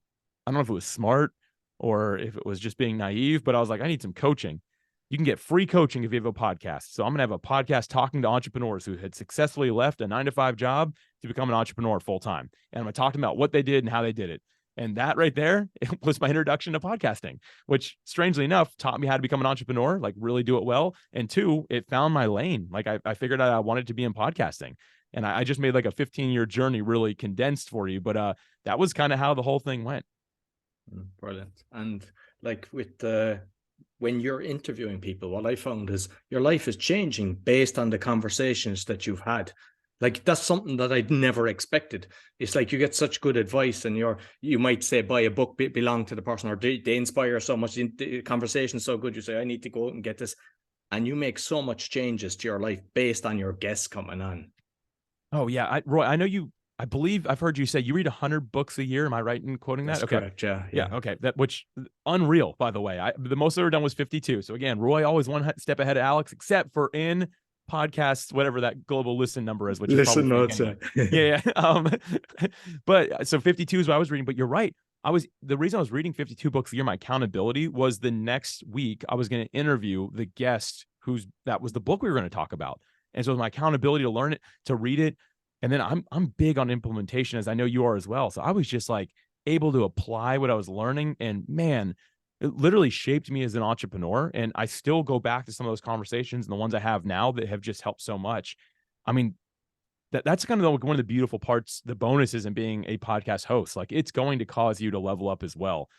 know if it was smart or if it was just being naive, but I was like, I need some coaching. You can get free coaching if you have a podcast. So I'm going to have a podcast talking to entrepreneurs who had successfully left a 9-to-5 job to become an entrepreneur full time. And I'm going to talk to them about what they did and how they did it. And that right there, it was my introduction to podcasting, which strangely enough taught me how to become an entrepreneur, like really do it well. And two, it found my lane. Like I figured out I wanted to be in podcasting. And I just made like a 15-year journey really condensed for you. But that was kind of how the whole thing went. Brilliant. And like with when you're interviewing people, what I found is your life is changing based on the conversations that you've had. Like that's something that I'd never expected. It's like you get such good advice, and you might say buy a book, belong to the person, or they inspire so much. The conversation so good, you say I need to go out and get this, and you make so much changes to your life based on your guests coming on. Oh yeah, Roy, I know you. I believe I've heard you say you read 100 books a year. Am I right in quoting that? That's Okay. correct. Yeah. Yeah. Okay. That which unreal, by the way. The most I've ever done was 52. So again, Roy always one step ahead of Alex, except for in podcasts, whatever that global listen number is, which Listen is notes. anyway. Yeah. But so 52 is what I was reading. But you're right. The reason I was reading 52 books a year, my accountability was the next week I was going to interview the guest that was the book we were going to talk about. And so it was my accountability to learn it, to read it. And then I'm big on implementation, as I know you are as well. So I was just like able to apply what I was learning. And man, it literally shaped me as an entrepreneur. And I still go back to some of those conversations and the ones I have now that have just helped so much. I mean, that's kind of one of the beautiful parts, the bonuses in being a podcast host. Like it's going to cause you to level up as well.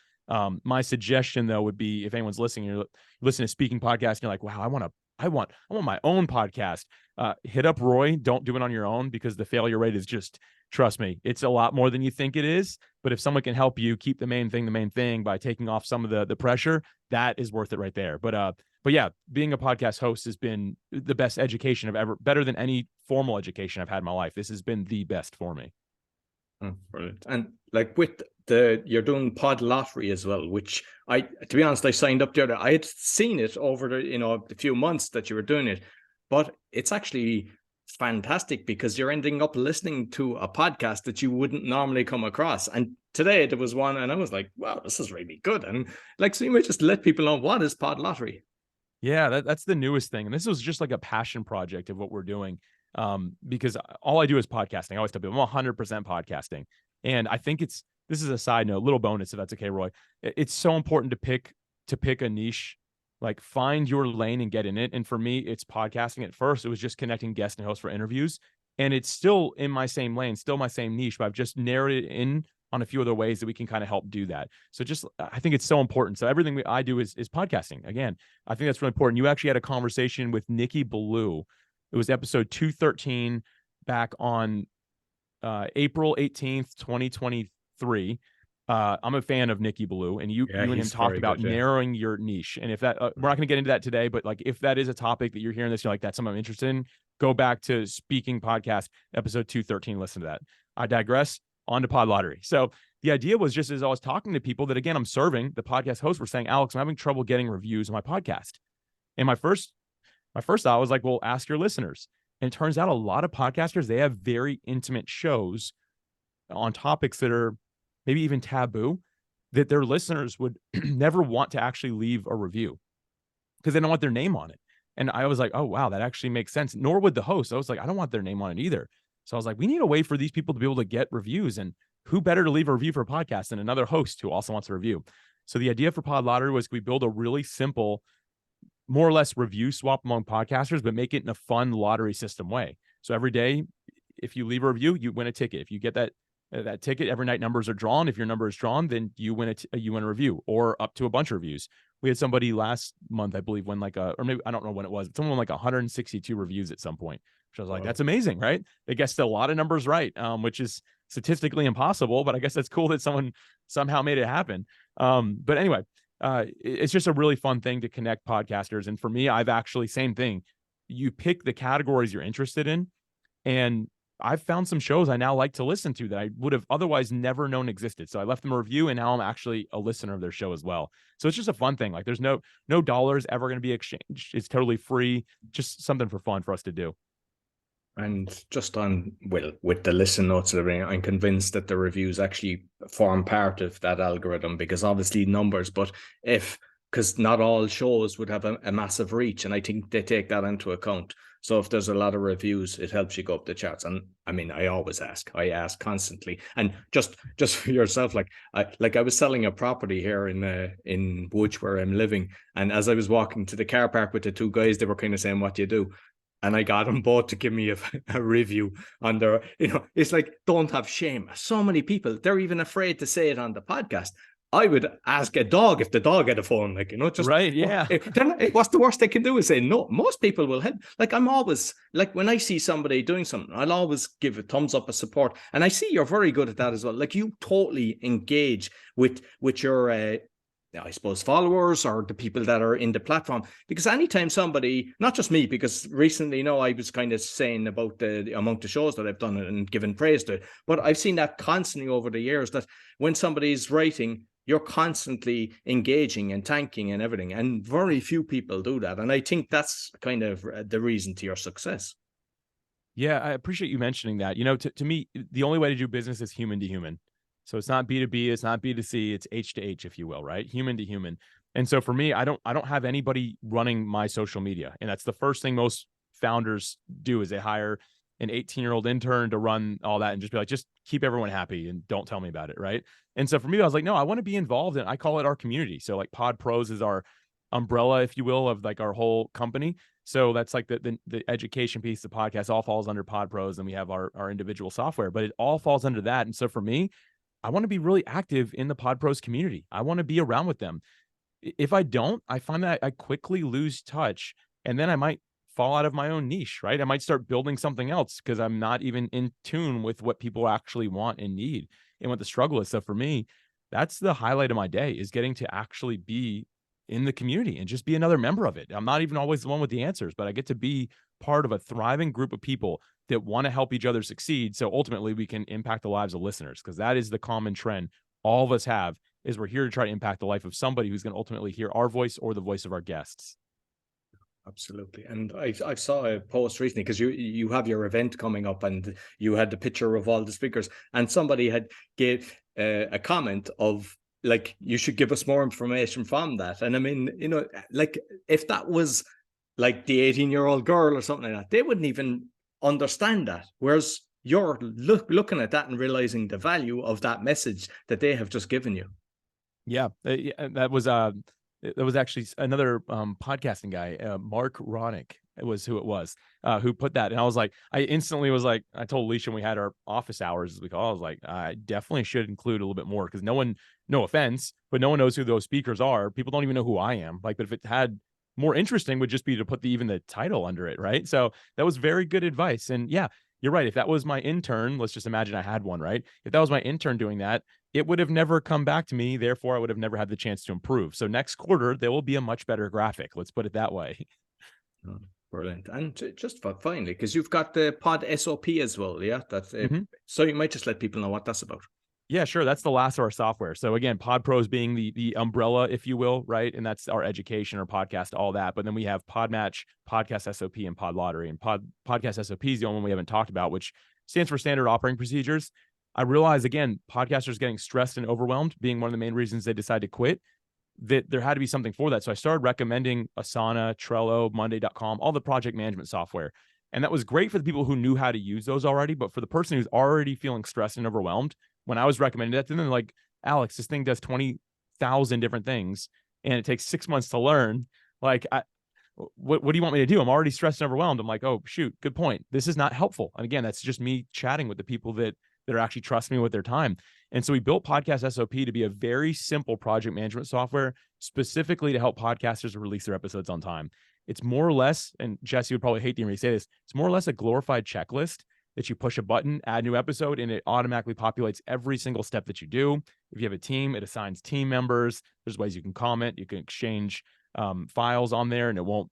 My suggestion though would be if anyone's listening, you're listening to speaking podcast, and you're like, wow, I want my own podcast. Hit up Roy. Don't do it on your own because the failure rate is just, trust me, it's a lot more than you think it is. But if someone can help you keep the main thing by taking off some of the pressure, that is worth it right there. But yeah, being a podcast host has been the best education I've ever, better than any formal education I've had in my life. This has been the best for me. Oh, brilliant. And like with you're doing Pod Lottery as well, which to be honest, I signed up there. I had seen it over the few months that you were doing it, but it's actually fantastic because you're ending up listening to a podcast that you wouldn't normally come across. And today there was one, and I was like, wow, this is really good. And like, so you might just let people know, what is Pod Lottery? Yeah, that's the newest thing. And this was just like a passion project of what we're doing. Because all I do is podcasting. I always tell people I'm 100% podcasting. And I think this is a side note, little bonus, if that's okay, Roy. It's so important to pick a niche, like find your lane and get in it. And for me, it's podcasting. At first, it was just connecting guests and hosts for interviews. And it's still in my same lane, still my same niche, but I've just narrowed it in on a few other ways that we can kind of help do that. So I think it's so important. So everything I do is podcasting. Again, I think that's really important. You actually had a conversation with Nikki Ballou. It was episode 213 back on April 18th, 2023. I'm a fan of Nikki Blue, and you and him he's talked very about good, yeah. narrowing your niche. And if that, we're not going to get into that today, but like if that is a topic that you're hearing this, you're like, that's something I'm interested in, go back to Speaking Podcast, episode 213, listen to that. I digress, on to Pod Lottery. So the idea was just as I was talking to people that, again, I'm serving, the podcast hosts were saying, Alex, I'm having trouble getting reviews on my podcast. And my first thought was like, well, ask your listeners. And it turns out a lot of podcasters, they have very intimate shows on topics that are maybe even taboo, that their listeners would never want to actually leave a review because they don't want their name on it. And I was like, oh, wow, that actually makes sense. Nor would the host. I was like, I don't want their name on it either. So I was like, we need a way for these people to be able to get reviews. And who better to leave a review for a podcast than another host who also wants a review? So the idea for Pod Lottery was we build a really simple, more or less review swap among podcasters, but make it in a fun lottery system way. So every day, if you leave a review, you win a ticket. If you get that ticket, every night numbers are drawn. If your number is drawn, then you win a review, or up to a bunch of reviews. We had somebody last month, I believe, win like or maybe I don't know when it was, but someone won like 162 reviews at some point, which I was like, that's amazing, right? They guessed a lot of numbers right, which is statistically impossible, but I guess that's cool that someone somehow made it happen. But anyway, it's just a really fun thing to connect podcasters. And for me, I've actually, same thing. You pick the categories you're interested in, and I've found some shows I now like to listen to that I would have otherwise never known existed. So I left them a review, and now I'm actually a listener of their show as well. So it's just a fun thing. Like there's no dollars ever going to be exchanged. It's totally free. Just something for fun for us to do. And just on, well, with the listen notes and everything, I'm convinced that the reviews actually form part of that algorithm, because obviously numbers, but because not all shows would have a massive reach, and I think they take that into account. So if there's a lot of reviews, it helps you go up the charts. And I mean, I ask constantly. And just for yourself, like I was selling a property here in Wood, where I'm living, and as I was walking to the car park with the two guys, they were kind of saying, what do you do? And I got them both to give me a review on their, it's like, don't have shame. So many people, they're even afraid to say it on the podcast. I would ask a dog if the dog had a phone, just right. Yeah. What's the worst they can do is say no. Most people will help. Like, I'm always like, when I see somebody doing something, I'll always give a thumbs up, a support. And I see you're very good at that as well. Like, you totally engage with your, I suppose, followers or the people that are in the platform. Because anytime somebody, not just me, because recently, I was kind of saying about the amount of shows that I've done and given praise to, but I've seen that constantly over the years, that when somebody's writing, you're constantly engaging and thanking and everything. And very few people do that. And I think that's kind of the reason to your success. Yeah, I appreciate you mentioning that. To me, the only way to do business is human to human. So it's not B2B, it's not B2C, it's H to H, if you will, right? Human to human. And so for me, I don't have anybody running my social media. And that's the first thing most founders do, is they hire an 18-year-old intern to run all that and just be like, just keep everyone happy and don't tell me about it, right? And so for me, I was like, no, I want to be involved in, I call it our community. So like PodPros is our umbrella, if you will, of like our whole company. So that's like the education piece, the podcast all falls under PodPros, and we have our individual software, but it all falls under that. And so for me, I want to be really active in the PodPros community. I want to be around with them. If I don't, I find that I quickly lose touch, and then I might fall out of my own niche, right? I might start building something else because I'm not even in tune with what people actually want and need and what the struggle is. So for me, that's the highlight of my day, is getting to actually be in the community and just be another member of it. I'm not even always the one with the answers, but I get to be part of a thriving group of people that want to help each other succeed. So ultimately we can impact the lives of listeners, because that is the common trend all of us have, is we're here to try to impact the life of somebody who's going to ultimately hear our voice or the voice of our guests. Absolutely. And I saw a post recently, because you have your event coming up, and you had the picture of all the speakers, and somebody had gave a comment of, like, you should give us more information from that. And I mean, like, if that was like the 18-year-old girl or something like that, they wouldn't even understand that. Whereas you're looking at that and realizing the value of that message that they have just given you. Yeah, that was actually another podcasting guy, Mark Ronick. It was who it was, who put that. And I was like, I instantly was like, I told Alicia when we had our office hours, as we call it, I was like, I definitely should include a little bit more, because no offense, but no one knows who those speakers are. People don't even know who I am. Like, but if it had more interesting, would just be to put even the title under it, right? So that was very good advice. And yeah, you're right. If that was my intern, let's just imagine I had one, right? If that was my intern doing that, it would have never come back to me. Therefore, I would have never had the chance to improve. So next quarter, there will be a much better graphic. Let's put it that way. Oh, brilliant. And just for finally, because you've got the Pod SOP as well, yeah? That's so you might just let people know what that's about. Yeah, sure. That's the last of our software. So again, PodPros being the umbrella, if you will, right? And that's our education or podcast, all that. But then we have Podmatch, Podcast SOP, and Pod Lottery. And Podcast SOP is the only one we haven't talked about, which stands for Standard Operating Procedures. I realize, again, podcasters getting stressed and overwhelmed being one of the main reasons they decide to quit, that there had to be something for that. So I started recommending Asana, Trello, Monday.com, all the project management software. And that was great for the people who knew how to use those already. But for the person who's already feeling stressed and overwhelmed, when I was recommending that to them, like, Alex, this thing does 20,000 different things and it takes 6 months to learn. Like, what do you want me to do? I'm already stressed and overwhelmed. I'm like, oh, shoot, good point. This is not helpful. And again, that's just me chatting with the people that are actually trusting me with their time. And so we built Podcast SOP to be a very simple project management software specifically to help podcasters release their episodes on time. It's more or less, and Jesse would probably hate to hear me say this, it's more or less a glorified checklist that you push a button, add new episode, and it automatically populates every single step that you do. If you have a team, it assigns team members. There's ways you can comment, you can exchange files on there, and it won't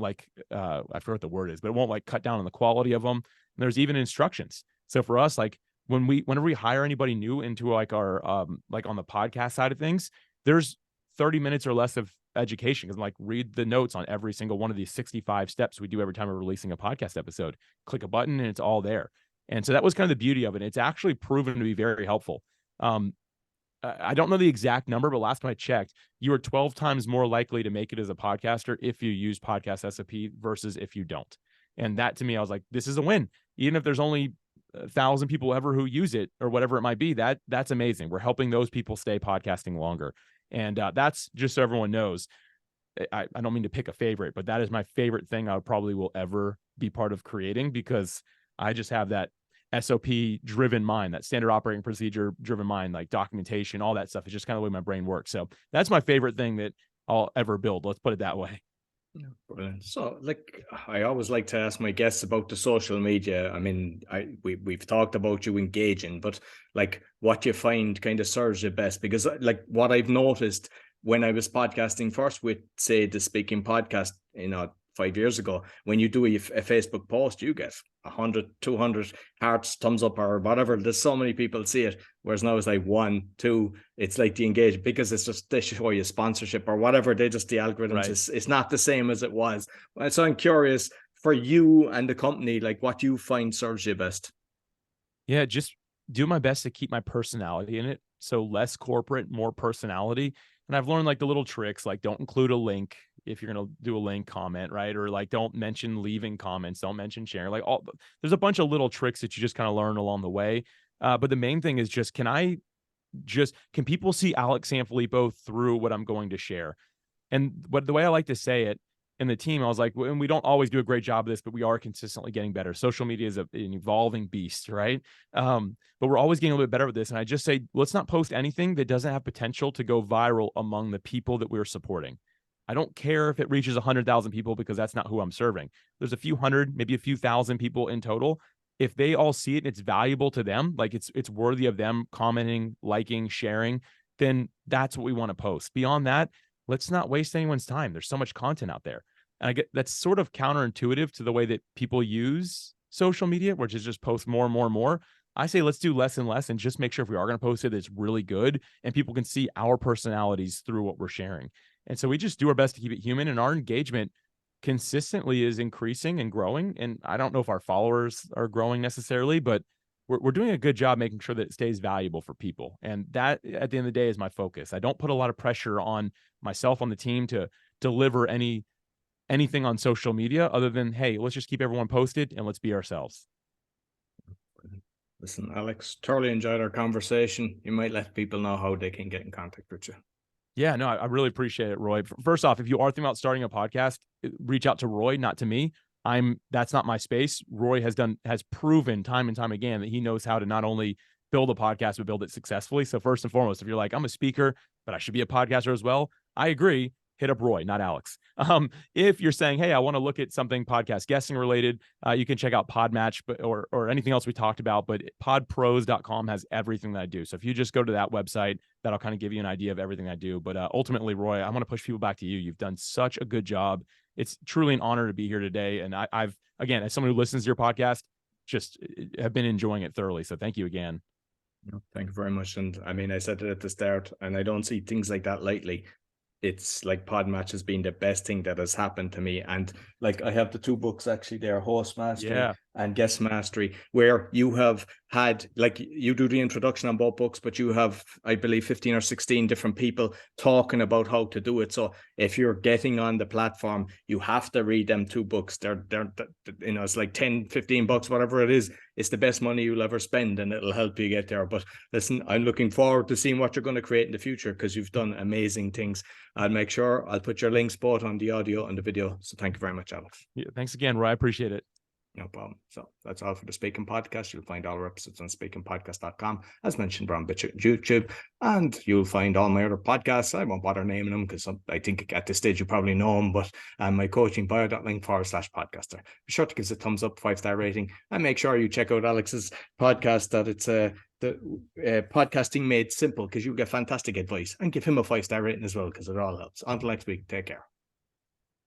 like, I forget what the word is, but it won't like cut down on the quality of them. And there's even instructions. So for us, like whenever we hire anybody new into like our like on the podcast side of things, there's 30 minutes or less of education, because I'm like, read the notes on every single one of these 65 steps we do every time we're releasing a podcast episode. Click a button and it's all there. And so that was kind of the beauty of it. It's actually proven to be very helpful. I don't know the exact number, but last time I checked, you are 12 times more likely to make it as a podcaster if you use Podcast SOP versus if you don't. And that, to me, I was like, this is a win. Even if there's only 1,000 people ever who use it or whatever it might be, that's amazing. We're helping those people stay podcasting longer. And that's just so everyone knows. I don't mean to pick a favorite, but that is my favorite thing I probably will ever be part of creating, because I just have that SOP driven mind, that standard operating procedure driven mind, like documentation, all that stuff. It's just kind of the way my brain works. So that's my favorite thing that I'll ever build. Let's put it that way. Brilliant. So, like, I always like to ask my guests about the social media. I mean, we've talked about you engaging, but like, what you find kind of serves you best? Because like what I've noticed when I was podcasting first with, say, the Speaking Podcast, 5 years ago, when you do a Facebook post, you get 100, 200 hearts, thumbs up, or whatever. There's so many people see it. Whereas now it's like 1, 2. It's like the engage, because it's just, they show you sponsorship or whatever. The algorithms, right. It's not the same as it was. So I'm curious, for you and the company, like, what you find serves you best? Yeah, just do my best to keep my personality in it. So less corporate, more personality. And I've learned like the little tricks, like don't include a link if you're going to do a link comment, right? Or like, don't mention leaving comments, don't mention sharing, like there's a bunch of little tricks that you just kind of learn along the way. But the main thing is just, can people see Alex Sanfilippo through what I'm going to share? And the way I like to say it in the team, I was like, and we don't always do a great job of this, but we are consistently getting better. Social media is an evolving beast, right? But we're always getting a little bit better with this. And I just say, let's not post anything that doesn't have potential to go viral among the people that we're supporting. I don't care if it reaches 100,000 people, because that's not who I'm serving. There's a few hundred, maybe a few thousand people in total. If they all see it and it's valuable to them, like it's worthy of them commenting, liking, sharing, then that's what we want to post. Beyond that, let's not waste anyone's time. There's so much content out there. And I get that's sort of counterintuitive to the way that people use social media, which is just post more and more and more. I say, let's do less and less, and just make sure if we are going to post it, it's really good and people can see our personalities through what we're sharing. And so we just do our best to keep it human, and our engagement consistently is increasing and growing. And I don't know if our followers are growing necessarily, but we're doing a good job making sure that it stays valuable for people. And that, at the end of the day, is my focus. I don't put a lot of pressure on myself, on the team, to deliver anything on social media other than, hey, let's just keep everyone posted and let's be ourselves. Listen, Alex, thoroughly enjoyed our conversation. You might let people know how they can get in contact with you. Yeah, no, I really appreciate it, Roy. First off, if you are thinking about starting a podcast, reach out to Roy, not to me. That's not my space. Roy has proven time and time again that he knows how to not only build a podcast, but build it successfully. So first and foremost, if you're like, I'm a speaker, but I should be a podcaster as well, I agree. hit up Roy, not Alex. If you're saying, hey, I want to look at something podcast guesting related, you can check out Podmatch, or anything else we talked about. But podpros.com has everything that I do. So if you just go to that website, that'll kind of give you an idea of everything I do. But ultimately, Roy, I want to push people back to you. You've done such a good job. It's truly an honor to be here today. And I've, again, as someone who listens to your podcast, just have been enjoying it thoroughly. So thank you again. Thank you very much. And I mean, I said it at the start, and I don't see things like that lightly. It's like Podmatch has been the best thing that has happened to me. And like, I have the 2 books actually there, Host Mastery and Guest Mastery, where you have had, like, you do the introduction on both books, but you have, I believe, 15 or 16 different people talking about how to do it. So if you're getting on the platform, you have to read them 2 books. They're you know, it's like 10, 15 bucks, whatever it is. It's the best money you'll ever spend, and it'll help you get there. But listen, I'm looking forward to seeing what you're going to create in the future, because you've done amazing things. I'll make sure I'll put your links both on the audio and the video. So thank you very much, Alex. Yeah, thanks again, Roy. I appreciate it. No problem. So that's all for the Speaking Podcast. You'll find all our episodes on speakingpodcast.com. As mentioned, we're on YouTube, and you'll find all my other podcasts. I won't bother naming them because I think at this stage you probably know them, but my coaching bio.link/podcaster. Be sure to give us a thumbs up, 5-star rating, and make sure you check out Alex's podcast, that it's the podcasting made simple, because you get fantastic advice, and give him a 5-star rating as well, because it all helps. Until next week, take care.